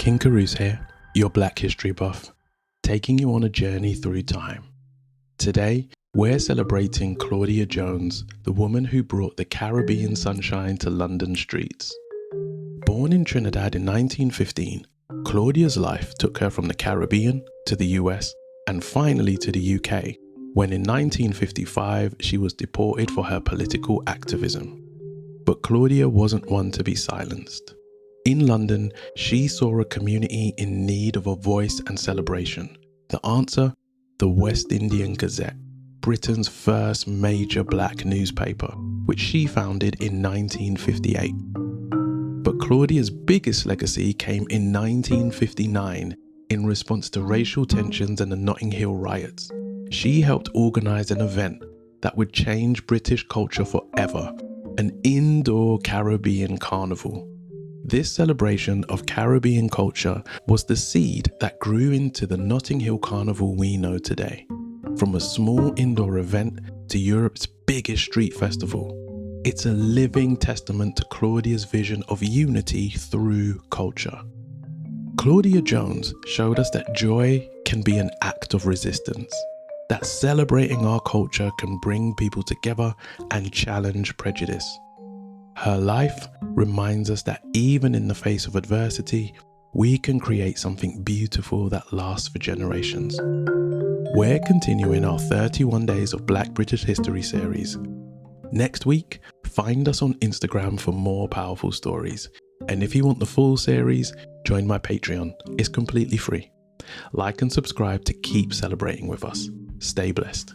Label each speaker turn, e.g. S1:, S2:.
S1: King Kurus here, your Black History buff, taking you on a journey through time. Today, we're celebrating Claudia Jones, the woman who brought the Caribbean sunshine to London streets. Born in Trinidad in 1915, Claudia's life took her from the Caribbean to the US and finally to the UK, when in 1955 she was deported for her political activism. But Claudia wasn't one to be silenced. In London, she saw a community in need of a voice and celebration. The answer? The West Indian Gazette, Britain's first major black newspaper, which she founded in 1958. But Claudia's biggest legacy came in 1959 in response to racial tensions and the Notting Hill riots. She helped organise an event that would change British culture forever, an indoor Caribbean carnival. This celebration of Caribbean culture was the seed that grew into the Notting Hill Carnival we know today. From a small indoor event to Europe's biggest street festival, it's a living testament to Claudia's vision of unity through culture. Claudia Jones showed us that joy can be an act of resistance, that celebrating our culture can bring people together and challenge prejudice. Her life reminds us that even in the face of adversity, we can create something beautiful that lasts for generations. We're continuing our 31 Days of Black British History series. Next week, find us on Instagram for more powerful stories. And if you want the full series, join my Patreon. It's completely free. Like and subscribe to keep celebrating with us. Stay blessed.